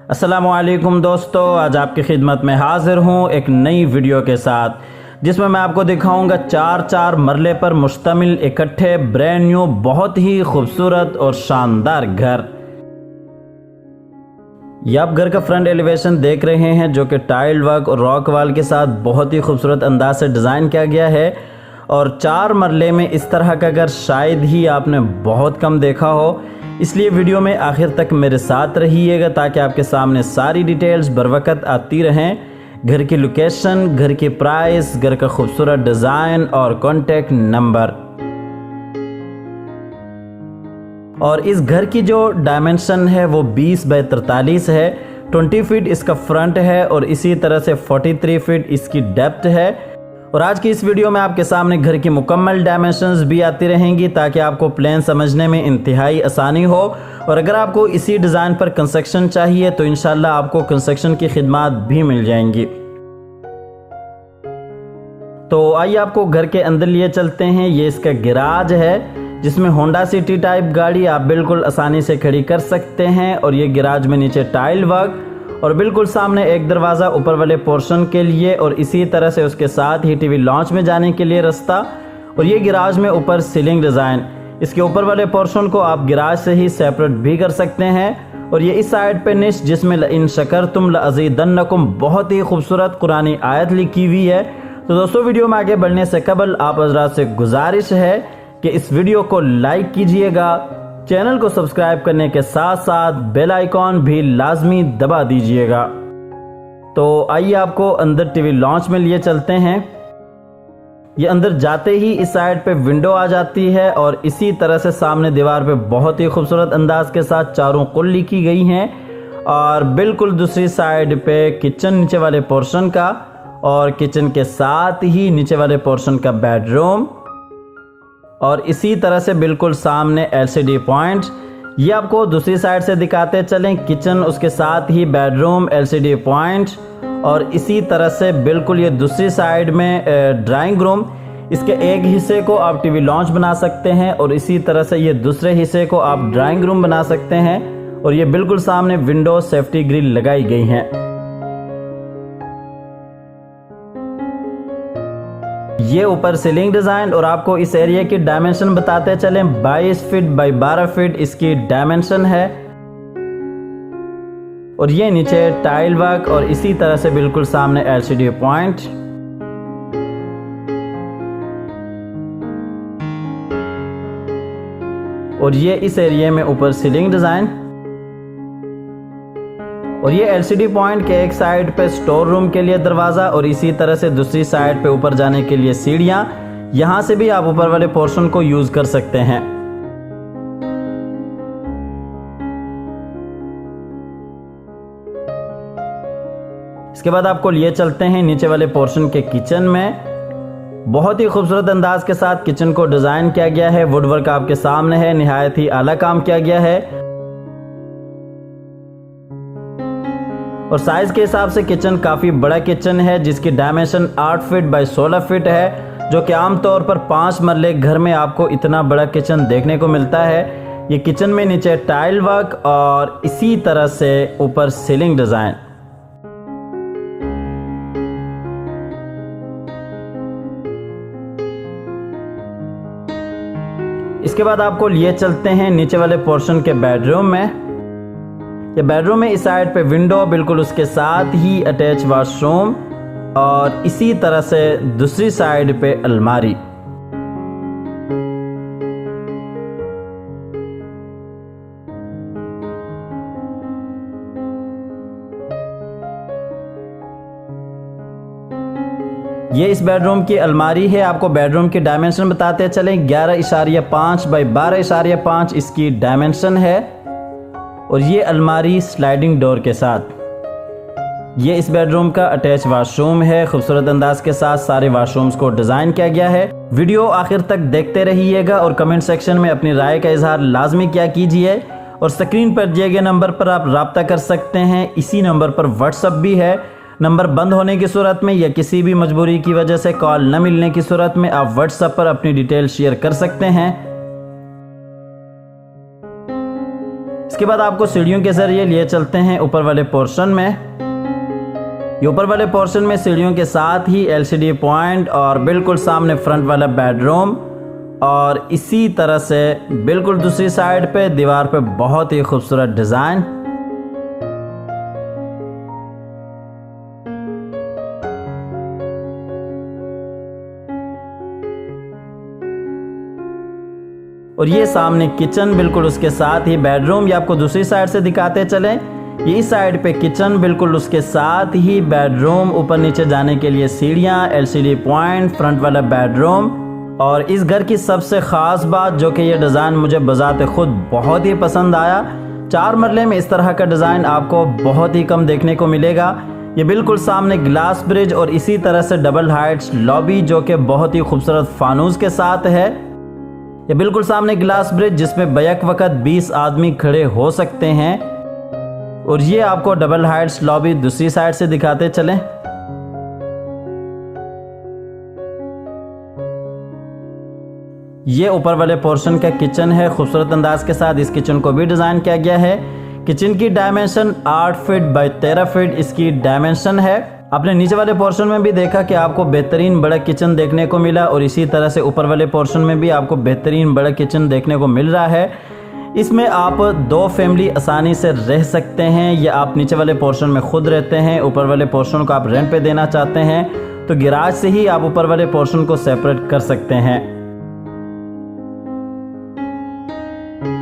अस्सलामुअलैकुम दोस्तों, आज आपकी खिदमत में हाजिर हूँ एक नई वीडियो के साथ जिसमें मैं आपको दिखाऊंगा चार मरले पर मुश्तमिल इकट्ठे ब्रांड न्यू बहुत ही खूबसूरत और शानदार घर। ये आप घर का फ्रंट एलिवेशन देख रहे हैं जो कि टाइल वर्क और रॉक वॉल के साथ बहुत ही खूबसूरत अंदाज से डिज़ाइन किया गया है। और 4 मरले में इस तरह का घर शायद ही आपने बहुत कम देखा हो, इसलिए वीडियो में आखिर तक मेरे साथ रहिएगा ताकि आपके सामने सारी डिटेल्स बरवकत आती रहें। घर की लोकेशन, घर की प्राइस, घर का खूबसूरत डिज़ाइन और कॉन्टेक्ट नंबर। और इस घर की जो डायमेंशन है वो 20 बाय 43 है। 20 फीट इसका फ्रंट है और इसी तरह से 43 फीट इसकी डेप्थ है। और आज की इस वीडियो में आपके सामने घर की मुकम्मल डायमेंशंस भी आती रहेंगी ताकि आपको प्लान समझने में इंतहाई आसानी हो। और अगर आपको इसी डिज़ाइन पर कंस्ट्रक्शन चाहिए तो इंशाल्लाह आपको कंस्ट्रक्शन की खिदमत भी मिल जाएंगी। तो आइए आपको घर के अंदर लिए चलते हैं। ये इसका गैराज है जिसमें होंडा सिटी टाइप गाड़ी आप बिल्कुल आसानी से खड़ी कर सकते हैं। और ये गैराज में नीचे टाइल वर्क और बिल्कुल सामने एक दरवाज़ा ऊपर वाले पोर्शन के लिए और इसी तरह से उसके साथ ही टीवी लॉन्च में जाने के लिए रास्ता। और ये गैराज में ऊपर सीलिंग डिज़ाइन, इसके ऊपर वाले पोर्शन को आप गैराज से ही सेपरेट भी कर सकते हैं। और ये इस साइड पे निश जिसमें इन शकरतुम लअज़ीदन्नकुम बहुत ही खूबसूरत कुरानी आयत लिखी हुई है। तो दोस्तों, वीडियो में आगे बढ़ने से कबल आप हज़रात से गुजारिश है कि इस वीडियो को लाइक कीजिएगा, चैनल को सब्सक्राइब करने के साथ साथ बेल आइकॉन भी लाजमी दबा दीजिएगा। तो आइए आपको अंदर टीवी लॉन्च में लिए चलते हैं। ये अंदर जाते ही इस साइड पे विंडो आ जाती है और इसी तरह से सामने दीवार पे बहुत ही खूबसूरत अंदाज के साथ चारों कुल्ली की गई हैं। और बिल्कुल दूसरी साइड पे किचन नीचे वाले पोर्शन का और किचन के साथ ही नीचे वाले पोर्शन का बेडरूम। और इसी तरह से बिल्कुल सामने LCD पॉइंट। ये आपको दूसरी साइड से दिखाते चलें, किचन उसके साथ ही बेडरूम, LCD पॉइंट। और इसी तरह से बिल्कुल ये दूसरी साइड में ड्राइंग रूम। इसके एक हिस्से को आप टीवी लॉन्च बना सकते हैं और इसी तरह से ये दूसरे हिस्से को आप ड्राइंग रूम बना सकते हैं। और ये बिल्कुल सामने विंडो सेफ्टी ग्रिल लगाई गई हैं। ये ऊपर सीलिंग डिज़ाइन और आपको इस एरिया की डायमेंशन बताते चलें, 22 फीट बाई 12 फीट इसकी डायमेंशन है। और ये नीचे टाइल वर्क और इसी तरह से बिल्कुल सामने LCD पॉइंट। और ये इस एरिया में ऊपर सीलिंग डिज़ाइन। और ये LCD पॉइंट के एक साइड पे स्टोर रूम के लिए दरवाज़ा और इसी तरह से दूसरी साइड पे ऊपर जाने के लिए सीढ़ियाँ। यहाँ से भी आप ऊपर वाले पोर्शन को यूज़ कर सकते हैं। इसके बाद आपको लिए चलते हैं नीचे वाले पोर्शन के किचन में। बहुत ही खूबसूरत अंदाज के साथ किचन को डिज़ाइन किया गया है। वुडवर्क आपके सामने है, निहायत ही आला काम किया गया है। और साइज के हिसाब से किचन काफ़ी बड़ा किचन है जिसकी डायमेंशन 8 फीट बाई 16 फीट है, जो कि आमतौर पर 5 मरले घर में आपको इतना बड़ा किचन देखने को मिलता है। ये किचन में नीचे टाइल वर्क और इसी तरह से ऊपर सीलिंग डिज़ाइन। इसके बाद आपको लिए चलते हैं नीचे वाले पोर्शन के बेडरूम में। ये बेडरूम में इस साइड पे विंडो, बिल्कुल उसके साथ ही अटैच वॉशरूम और इसी तरह से दूसरी साइड पे अलमारी। ये इस बेडरूम की अलमारी है। आपको बेडरूम की डायमेंशन बताते चलें, 11.5 बाई 12.5 इसकी डायमेंशन है। और ये अलमारी स्लाइडिंग डोर के साथ। ये इस बेडरूम का अटैच वॉशरूम है। खूबसूरत अंदाज के साथ सारे वॉशरूम्स को डिज़ाइन किया गया है। वीडियो आखिर तक देखते रहिएगा और कमेंट सेक्शन में अपनी राय का इजहार लाजमी किया कीजिए। और स्क्रीन पर दिए गए नंबर पर आप रब्ता कर सकते हैं। इसी नंबर पर व्हाट्सएप भी है। नंबर बंद होने की सूरत में या किसी भी मजबूरी की वजह से कॉल न मिलने की सूरत में आप व्हाट्सएप पर अपनी डिटेल शेयर कर सकते हैं। इसके बाद आपको सीढ़ियों के जरिए लिए चलते हैं ऊपर वाले पोर्शन में। ये ऊपर वाले पोर्शन में सीढ़ियों के साथ ही एलसीडी पॉइंट और बिल्कुल सामने फ्रंट वाला बेडरूम, और इसी तरह से बिल्कुल दूसरी साइड पे दीवार पे बहुत ही खूबसूरत डिज़ाइन। और ये सामने किचन, बिल्कुल उसके साथ ही बेडरूम। ये आपको दूसरी साइड से दिखाते चलें। ये इस साइड पे किचन, बिल्कुल उसके साथ ही बेडरूम, ऊपर नीचे जाने के लिए सीढ़ियाँ, एलसीडी पॉइंट, फ्रंट वाला बेडरूम। और इस घर की सबसे ख़ास बात जो कि ये डिज़ाइन मुझे बजाते खुद बहुत ही पसंद आया, 4 मरले में इस तरह का डिज़ाइन आपको बहुत ही कम देखने को मिलेगा। ये बिल्कुल सामने ग्लास ब्रिज और इसी तरह से डबल हाइट्स लॉबी जो कि बहुत ही खूबसूरत फानूस के साथ है। ये बिल्कुल सामने ग्लास ब्रिज जिसमें बैक वक्त 20 आदमी खड़े हो सकते हैं। और ये आपको डबल हाइट्स लॉबी दूसरी साइड से दिखाते चलें। ये ऊपर वाले पोर्शन का किचन है, खूबसूरत अंदाज के साथ इस किचन को भी डिज़ाइन किया गया है। किचन की डायमेंशन 8 फीट बाय 13 फीट इसकी डायमेंशन है। आपने नीचे वाले पोर्शन में भी देखा कि आपको बेहतरीन बड़ा किचन देखने को मिला, और इसी तरह से ऊपर वाले पोर्शन में भी आपको बेहतरीन बड़ा किचन देखने को मिल रहा है। इसमें आप 2 फैमिली आसानी से रह सकते हैं, या आप नीचे वाले पोर्शन में खुद रहते हैं, ऊपर वाले पोर्शन को आप रेंट पे देना चाहते हैं तो गैराज से ही आप ऊपर वाले पोर्शन को सेपरेट कर सकते हैं।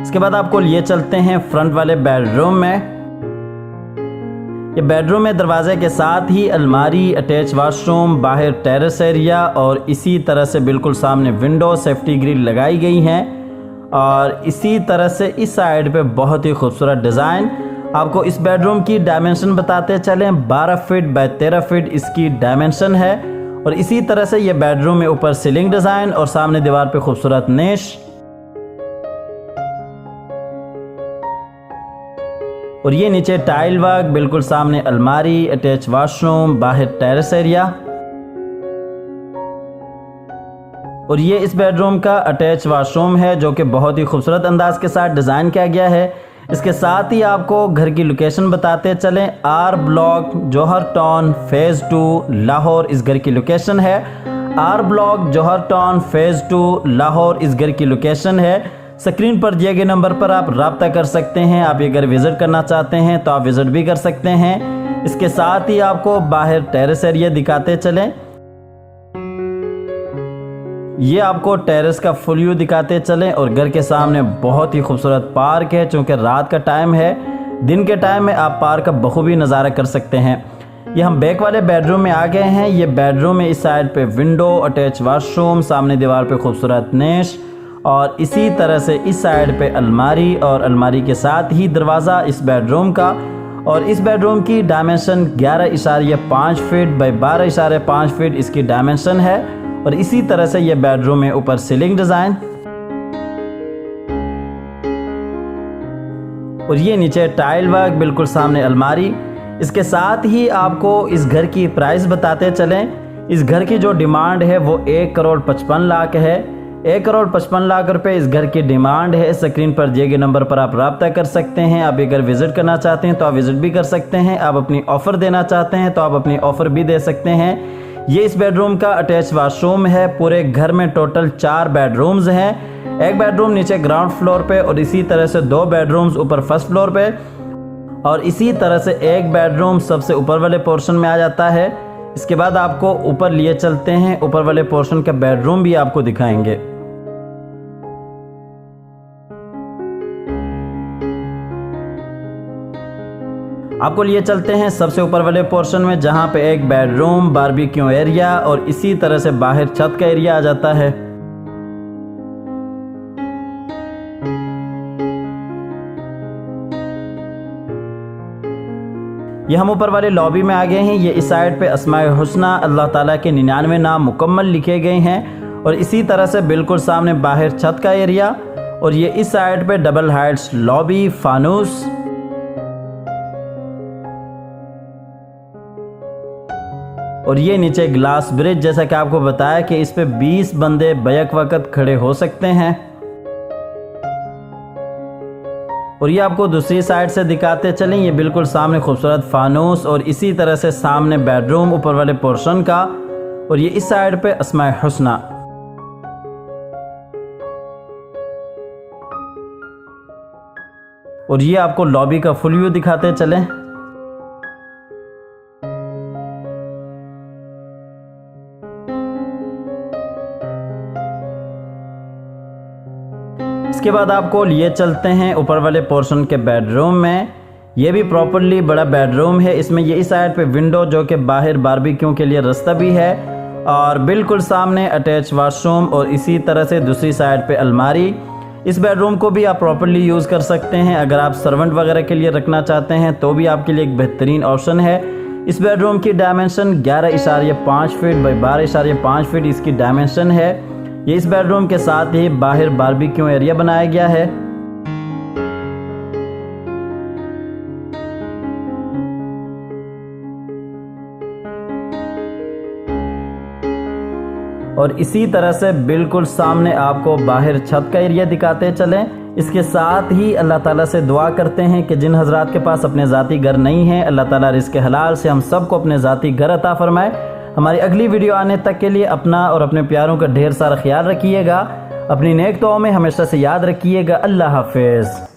इसके बाद आपको लिए चलते हैं फ्रंट वाले बेडरूम में। ये बेडरूम में दरवाजे के साथ ही अलमारी, अटैच वॉशरूम, बाहर टेरेस एरिया, और इसी तरह से बिल्कुल सामने विंडो, सेफ्टी ग्रिल लगाई गई हैं। और इसी तरह से इस साइड पे बहुत ही खूबसूरत डिज़ाइन। आपको इस बेडरूम की डायमेंशन बताते चलें, 12 फीट बाय 13 फीट इसकी डायमेंशन है। और इसी तरह से ये बेडरूम में ऊपर सीलिंग डिज़ाइन और सामने दीवार पे खूबसूरत नेश। और ये नीचे टाइल वर्क, बिल्कुल सामने अलमारी, अटैच वॉशरूम, बाहर टेरेस एरिया। और ये इस बेडरूम का अटैच वॉशरूम है जो कि बहुत ही खूबसूरत अंदाज के साथ डिज़ाइन किया गया है। इसके साथ ही आपको घर की लोकेशन बताते चलें, आर ब्लॉक, जौहर टाउन, फेज़ 2, लाहौर इस घर की लोकेशन है। आर ब्लॉक, जौहर टाउन, फेज़ 2, लाहौर इस घर की लोकेशन है। स्क्रीन पर दिए गए नंबर पर आप रब्ता कर सकते हैं। आप ये घर विज़िट करना चाहते हैं तो आप विज़िट भी कर सकते हैं। इसके साथ ही आपको बाहर टेरेस एरिया दिखाते चलें। ये आपको टेरेस का फुल व्यू दिखाते चलें। और घर के सामने बहुत ही खूबसूरत पार्क है। चूँकि रात का टाइम है, दिन के टाइम में आप पार्क का बखूबी नज़ारा कर सकते हैं। ये हम बैक वाले बेडरूम में आ गए हैं। ये बेडरूम में इस साइड पे विंडो, अटैच वॉशरूम, सामने दीवार पे खूबसूरत नेश, और इसी तरह से इस साइड पे अलमारी, और अलमारी के साथ ही दरवाज़ा इस बेडरूम का। और इस बेडरूम की डायमेंशन 11.5 फीट बाय 12.5 फीट इसकी डायमेंशन है। और इसी तरह से ये बेडरूम में ऊपर सीलिंग डिज़ाइन। और ये नीचे टाइल वर्क, बिल्कुल सामने अलमारी। इसके साथ ही आपको इस घर की प्राइस बताते चलें। इस घर की जो डिमांड है वो 1,55,00,000 है। 1,55,00,000 रुपए इस घर की डिमांड है। स्क्रीन पर दिए गए नंबर पर आप रब्ता कर सकते हैं। आप ये घर विज़िट करना चाहते हैं तो आप विज़िट भी कर सकते हैं। आप अपनी ऑफ़र देना चाहते हैं तो आप अपनी ऑफ़र भी दे सकते हैं। ये इस बेडरूम का अटैच वॉशरूम है। पूरे घर में टोटल 4 बेडरूम्स हैं। एक बेडरूम नीचे ग्राउंड फ्लोर पे, और इसी तरह से 2 बेडरूम्स ऊपर फर्स्ट फ्लोर पे, और इसी तरह से एक बेडरूम सबसे ऊपर वाले पोर्शन में आ जाता है। इसके बाद आपको ऊपर लिए चलते हैं। ऊपर वाले पोर्शन का बेडरूम भी आपको दिखाएंगे। आपको लिए चलते हैं सबसे ऊपर वाले पोर्शन में, जहां पे एक बेडरूम, बारबेक्यू एरिया, और इसी तरह से बाहर छत का एरिया आ जाता है। ये हम ऊपर वाले लॉबी में आ गए हैं। ये इस साइड पे अस्माए हुस्ना, अल्लाह ताला के 99 नाम मुकम्मल लिखे गए हैं। और इसी तरह से बिल्कुल सामने बाहर छत का एरिया, और ये इस साइड पे डबल हाइट्स लॉबी, फानूस। और ये नीचे ग्लास ब्रिज, जैसा कि आपको बताया कि इस पे 20 बंदे बैक वक्त खड़े हो सकते हैं। और ये आपको दूसरी साइड से दिखाते चलें। ये बिल्कुल सामने खूबसूरत फानूस और इसी तरह से सामने बेडरूम ऊपर वाले पोर्शन का, और ये इस साइड पे अस्माए हुस्ना। और ये आपको लॉबी का फुल व्यू दिखाते चलें। इसके बाद आपको लिए चलते हैं ऊपर वाले पोर्शन के बेडरूम में। ये भी प्रॉपरली बड़ा बेडरूम है। इसमें ये इस साइड पे विंडो जो कि बाहर बारबेक्यू के लिए रास्ता भी है, और बिल्कुल सामने अटैच वॉशरूम और इसी तरह से दूसरी साइड पे अलमारी। इस बेडरूम को भी आप प्रॉपरली यूज़ कर सकते हैं। अगर आप सर्वेंट वगैरह के लिए रखना चाहते हैं तो भी आपके लिए एक बेहतरीन ऑप्शन है। इस बेडरूम की डायमेंशन 11.5 फीट बाई 12.5 फीट इसकी डायमेंशन है। ये इस बेडरूम के साथ ही बाहर बारबेक्यू एरिया बनाया गया है। और इसी तरह से बिल्कुल सामने आपको बाहर छत का एरिया दिखाते चलें। इसके साथ ही अल्लाह ताला से दुआ करते हैं कि जिन हजरात के पास अपने ज़ाती घर नहीं है, अल्लाह ताला रिज़्क़ हलाल से हम सबको अपने ज़ाती घर अता फरमाए। हमारी अगली वीडियो आने तक के लिए अपना और अपने प्यारों का ढेर सारा ख्याल रखिएगा। अपनी नेक दुआओं में हमेशा से याद रखिएगा। अल्लाह हाफिज़।